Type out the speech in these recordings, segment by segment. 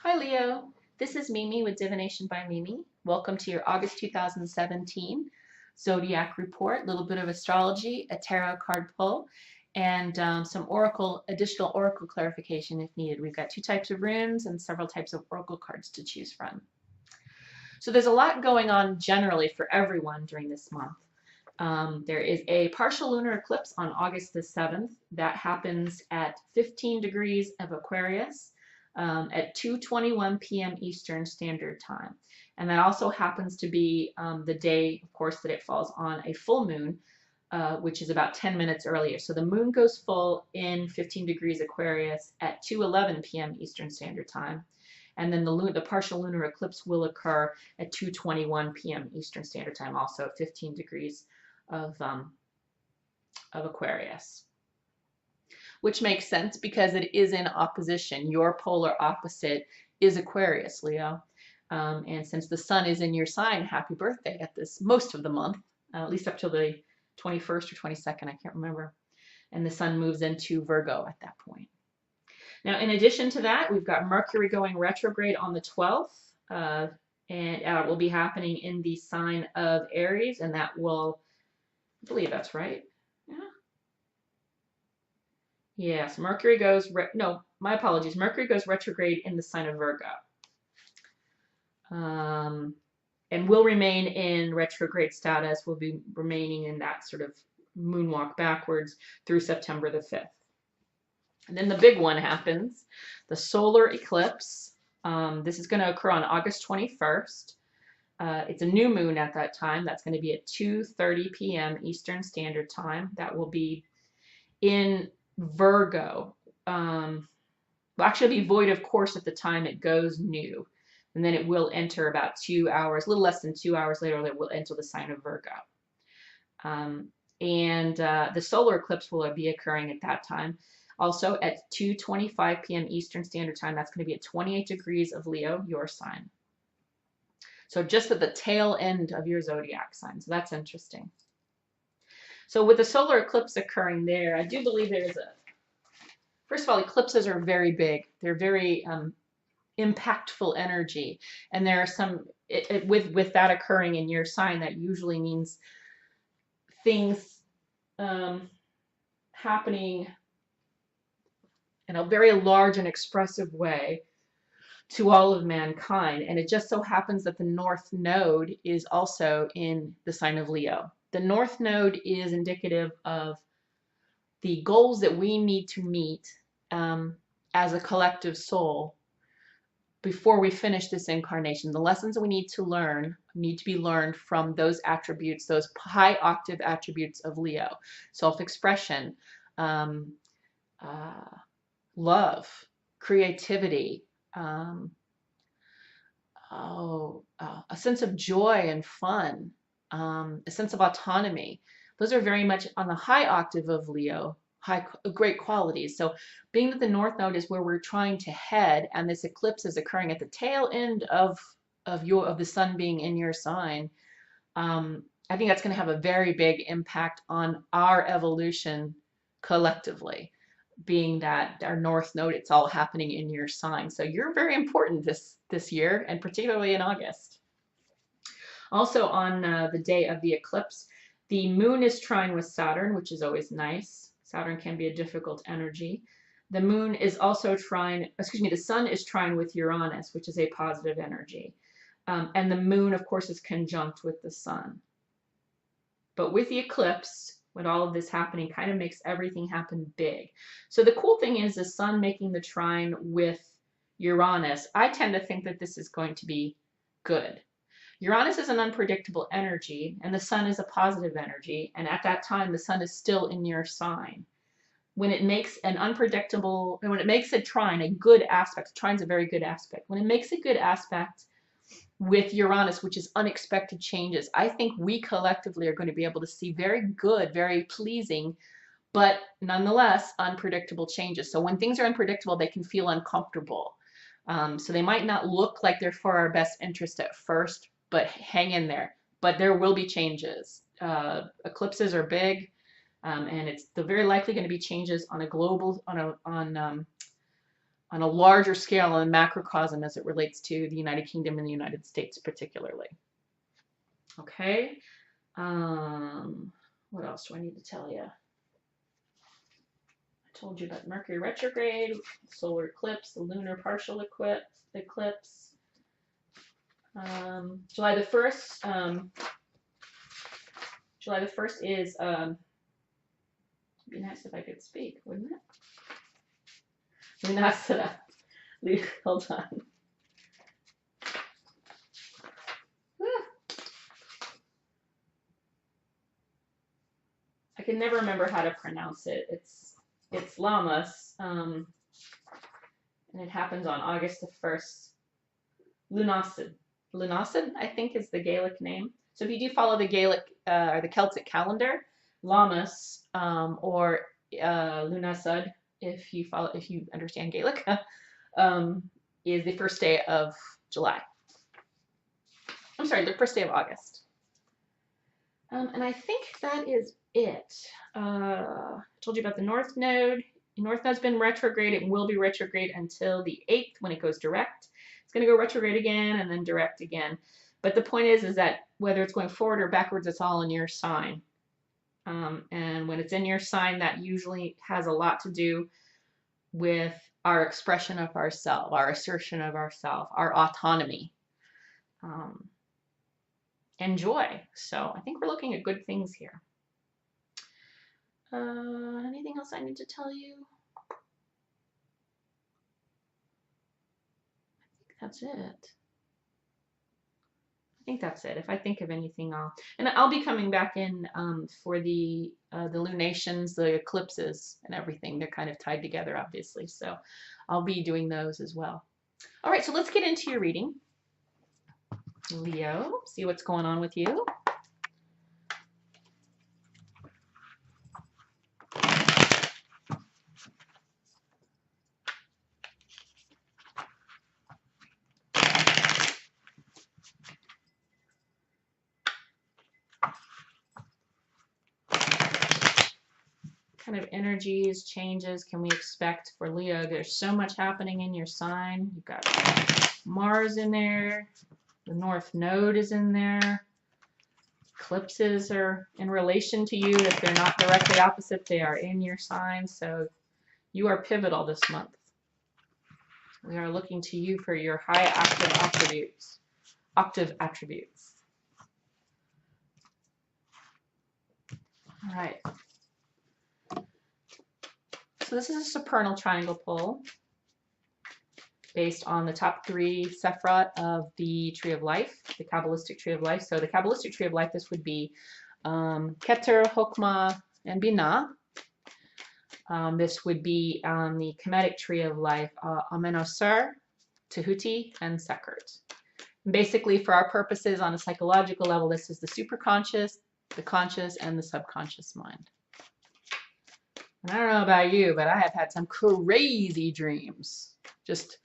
Hi Leo, this is Mimi with Divination by Mimi. Welcome to your August 2017 Zodiac Report. A little bit of astrology, a tarot card pull, and some additional oracle clarification if needed. We've got two types of runes and several types of oracle cards to choose from. So there's a lot going on generally for everyone during this month. There is a partial lunar eclipse on August the 7th that happens at 15 degrees of Aquarius at 2:21 p.m. Eastern Standard Time. And that also happens to be the day, of course, that it falls on a full moon, which is about 10 minutes earlier. So the moon goes full in 15 degrees Aquarius at 2:11 p.m. Eastern Standard Time. And then the partial lunar eclipse will occur at 2:21 p.m. Eastern Standard Time, also at 15 degrees of Aquarius, which makes sense because it is in opposition. Your polar opposite is Aquarius, Leo. And since the sun is in your sign, happy birthday at this most of the month, at least up till the 21st or 22nd, I can't remember. And the sun moves into Virgo at that point. Now, in addition to that, we've got Mercury going retrograde on the 12th, and it will be happening in the sign of Aries, and that will, I believe that's right. Yeah. Yes, Mercury goes, no, my apologies. Mercury goes retrograde in the sign of Virgo. And will remain in retrograde status, will be remaining in that sort of moonwalk backwards through September the 5th. And then the big one happens, the solar eclipse. This is going to occur on August 21st. It's a new moon at that time. That's going to be at 2:30 p.m. Eastern Standard Time. That will be in Virgo. Will actually be void of course at the time it goes new. And then it will enter about 2 hours, a little less than 2 hours later, it will enter the sign of Virgo. The solar eclipse will be occurring at that time. Also at 2:25 p.m. Eastern Standard Time, that's going to be at 28 degrees of Leo, your sign. So just at the tail end of your zodiac sign. So that's interesting. So with the solar eclipse occurring there, I do believe first of all, eclipses are very big. They're very impactful energy. And there are some, with that occurring in your sign, that usually means things happening in a very large and expressive way to all of mankind. And it just so happens that the North Node is also in the sign of Leo. The North Node is indicative of the goals that we need to meet as a collective soul before we finish this incarnation. The lessons that we need to be learned from those attributes, those high octave attributes of Leo. Self-expression, love, creativity, a sense of joy and fun, a sense of autonomy. Those are very much on the high octave of Leo, great qualities. So being that the North Node is where we're trying to head, and this eclipse is occurring at the tail end of the sun being in your sign, I think that's going to have a very big impact on our evolution collectively. Being that our North Node, it's all happening in your sign. So you're very important this year, and particularly in August. Also on the day of the eclipse, the moon is trine with Saturn, which is always nice. Saturn can be a difficult energy. The moon is also the sun is trine with Uranus, which is a positive energy. And the moon, of course, is conjunct with the sun. But with the eclipse, with all of this happening, kind of makes everything happen big. So the cool thing is the sun making the trine with Uranus. I tend to think that this is going to be good. Uranus is an unpredictable energy, and the sun is a positive energy. And at that time, the sun is still in your sign. When it makes when it makes a trine a good aspect, trine's a very good aspect. When it makes a good aspect with Uranus, which is unexpected changes, I think we collectively are going to be able to see very good, very pleasing, but nonetheless unpredictable changes. So when things are unpredictable, they can feel uncomfortable. So they might not look like they're for our best interest at first, but hang in there. But there will be changes. Eclipses are big, and it's very likely going to be changes on a global, on a larger scale and macrocosm as it relates to the United Kingdom and the United States particularly. Okay. What else do I need to tell you? I told you about Mercury retrograde, solar eclipse, the lunar partial eclipse. July the 1st. July the 1st is, it'd be nice if I could speak, wouldn't it? Lunasada. Hold on. I can never remember how to pronounce it. It's Lammas, and it happens on August the 1st. Lunasid. Lunasid, I think, is the Gaelic name. So if you do follow the Gaelic or the Celtic calendar, Lammas or Lunasad, if you understand Gaelic, is the first day of July. I'm sorry, the first day of August. And I think that is it. I told you about the North Node. The North Node's been retrograde. It will be retrograde until the 8th when it goes direct. It's going to go retrograde again and then direct again. But the point is that whether it's going forward or backwards, it's all in your sign. And when it's in your sign, that usually has a lot to do with our expression of ourself, our assertion of ourself, our autonomy, and joy. So I think we're looking at good things here. Anything else I need to tell you? I think that's it. I think that's it. If I think of anything, I'll be coming back in for the lunations, the eclipses, and everything. They're kind of tied together, obviously. So I'll be doing those as well. All right, so let's get into your reading. Leo, see what's going on with you. Kind of energies, changes can we expect for Leo? There's so much happening in your sign. You've got Mars in there. The North Node is in there. Eclipses are in relation to you. If they're not directly opposite, they are in your sign. So you are pivotal this month. We are looking to you for your high active attributes. All right. So this is a supernal triangle pull based on the top 3 sephirot of the Tree of Life, the Kabbalistic Tree of Life. So the Kabbalistic Tree of Life, this would be Keter, Chokmah, and Binah. This would be on the Kemetic Tree of Life, Amenosar, Tehuti, and Sekert. Basically, for our purposes on a psychological level, this is the superconscious, the conscious, and the subconscious mind. And I don't know about you, but I have had some crazy dreams. Just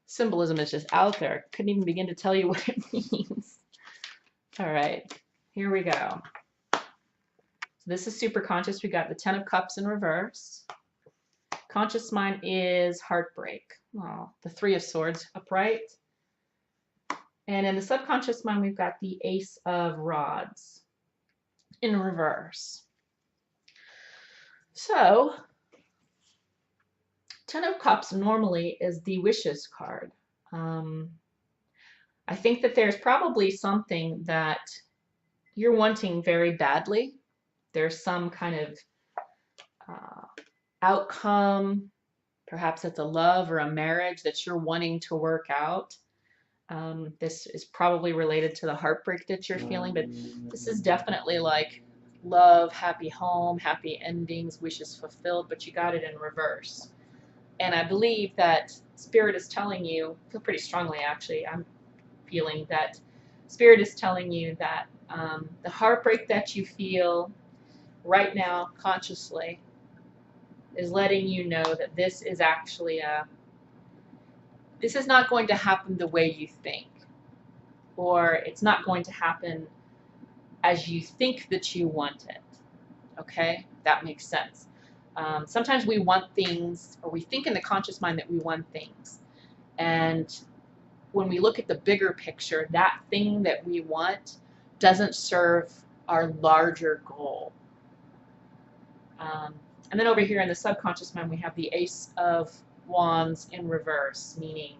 symbolism is just out there. Couldn't even begin to tell you what it means. All right, here we go. So this is super conscious. We got the 10 of Cups in reverse. Conscious mind is heartbreak. Well, the 3 of Swords upright. And in the subconscious mind, we've got the Ace of Rods in reverse. So 10 of Cups normally is the wishes card. I think that there's probably something that you're wanting very badly. There's some kind of outcome, perhaps it's a love or a marriage that you're wanting to work out. This is probably related to the heartbreak that you're feeling, but this is definitely like love, happy home, happy endings, wishes fulfilled, but you got it in reverse. And I believe that Spirit is telling you, I feel pretty strongly actually, I'm feeling that Spirit is telling you that the heartbreak that you feel right now consciously is letting you know that this is actually this is not going to happen the way you think, or it's not going to happen as you think that you want it. Okay, that makes sense. Sometimes we want things, or we think in the conscious mind that we want things. And when we look at the bigger picture, that thing that we want doesn't serve our larger goal. And then over here in the subconscious mind, we have the Ace of Wands in reverse, meaning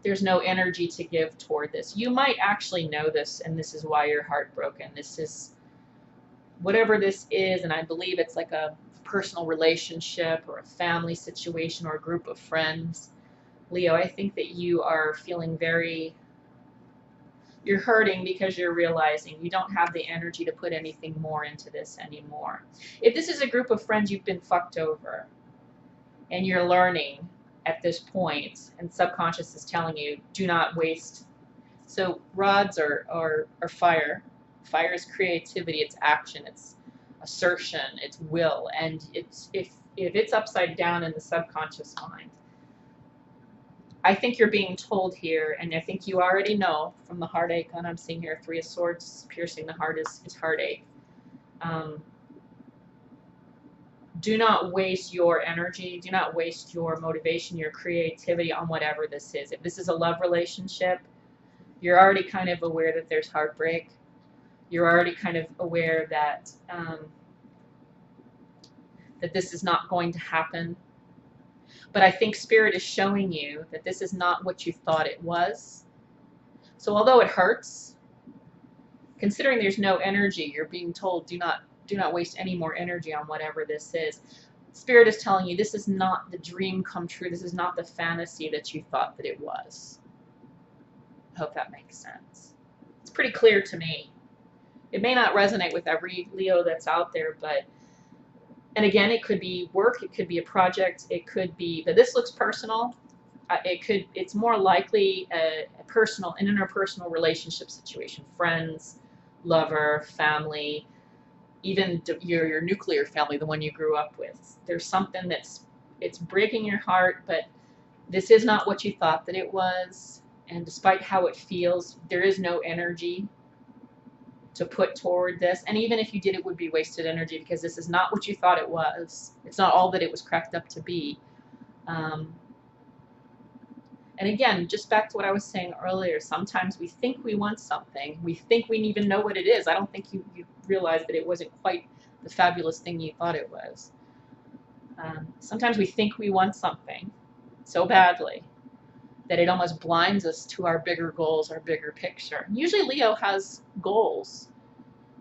there's no energy to give toward this. You might actually know this, and this is why you're heartbroken. This is whatever this is, and I believe it's like a personal relationship or a family situation or a group of friends. Leo, I think that you are feeling you're hurting because you're realizing you don't have the energy to put anything more into this anymore. If this is a group of friends, you've been fucked over and you're learning at this point, and subconscious is telling you, do not waste. So rods are fire. Fire is creativity, it's action, it's assertion, it's will, and it's if it's upside down in the subconscious mind, I think you're being told here, and I think you already know from the heartache, and I'm seeing here 3 of Swords piercing the heart is heartache. Do not waste your energy, do not waste your motivation, your creativity on whatever this is. If this is a love relationship, you're already kind of aware that there's heartbreak. You're already kind of aware that that this is not going to happen. But I think Spirit is showing you that this is not what you thought it was. So although it hurts, considering there's no energy, you're being told do not waste any more energy on whatever this is. Spirit is telling you this is not the dream come true. This is not the fantasy that you thought that it was. I hope that makes sense. It's pretty clear to me. It may not resonate with every Leo that's out there, but, and again, it could be work, it could be a project, it could be, but this looks personal. It's more likely an interpersonal relationship situation, friends, lover, family, even your nuclear family, the one you grew up with. There's something it's breaking your heart, but this is not what you thought that it was. And despite how it feels, there is no energy to put toward this. And even if you did, it would be wasted energy because this is not what you thought it was. It's not all that it was cracked up to be. And again, just back to what I was saying earlier, sometimes we think we want something. We think we even know what it is. I don't think you realize that it wasn't quite the fabulous thing you thought it was. Sometimes we think we want something so badly that it almost blinds us to our bigger goals, our bigger picture. Usually Leo has goals.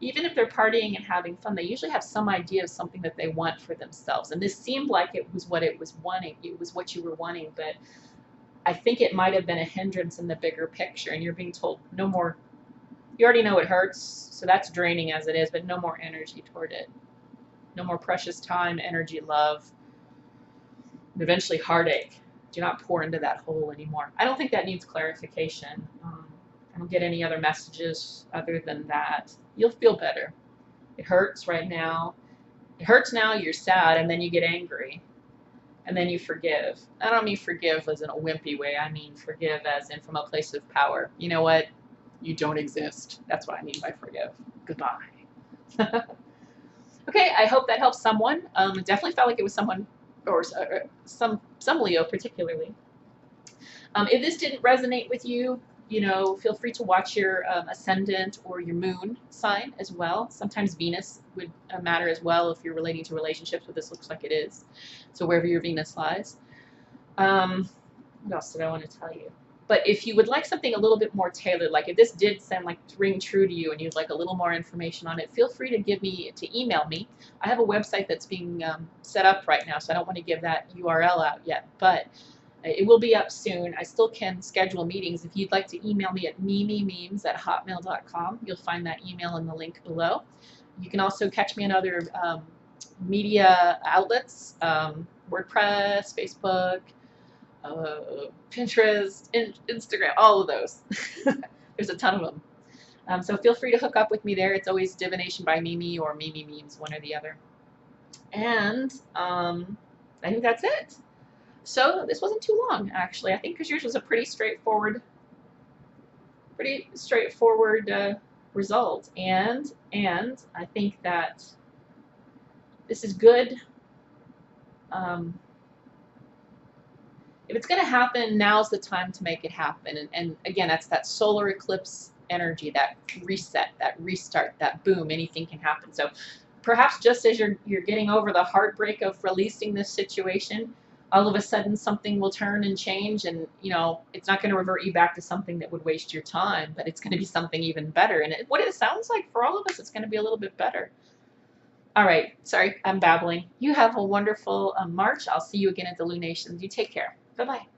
Even if they're partying and having fun, they usually have some idea of something that they want for themselves. And this seemed like it was what it was wanting. It was what you were wanting, but I think it might have been a hindrance in the bigger picture, and you're being told no more. You already know it hurts, so that's draining as it is, but no more energy toward it. No more precious time, energy, love, and eventually heartache. Do not pour into that hole anymore. I don't think that needs clarification. I don't get any other messages other than that. You'll feel better. It hurts right now. It hurts now, you're sad, and then you get angry. And then you forgive. I don't mean forgive as in a wimpy way. I mean forgive as in from a place of power. You know what? You don't exist. That's what I mean by forgive. Goodbye. Okay, I hope that helps someone. It definitely felt like it was someone, or some Leo particularly. If this didn't resonate with you, feel free to watch your ascendant or your moon sign as well. Sometimes Venus would matter as well if you're relating to relationships, but this looks like it is. So wherever your Venus lies. What else did I want to tell you? But if you would like something a little bit more tailored, like if this did sound like ring true to you and you'd like a little more information on it, feel free to email me. I have a website that's being set up right now, so I don't want to give that URL out yet, but it will be up soon. I still can schedule meetings. If you'd like to email me at mimimemes@hotmail.com, you'll find that email in the link below. You can also catch me on other media outlets, WordPress, Facebook, Pinterest, Instagram, all of those. There's a ton of them. So feel free to hook up with me there. It's always Divination by Mimi or Mimi Memes, one or the other. And I think that's it. So this wasn't too long, actually. I think because yours was a pretty straightforward result. And I think that This is good. Um, if it's going to happen, now's the time to make it happen. And again, that's that solar eclipse energy, that reset, that restart, that boom. Anything can happen. So perhaps just as you're getting over the heartbreak of releasing this situation, all of a sudden something will turn and change, and it's not going to revert you back to something that would waste your time, but it's going to be something even better. And what it sounds like for all of us, it's going to be a little bit better. All right, sorry, I'm babbling. You have a wonderful March. I'll see you again at the lunations. You take care. Bye bye.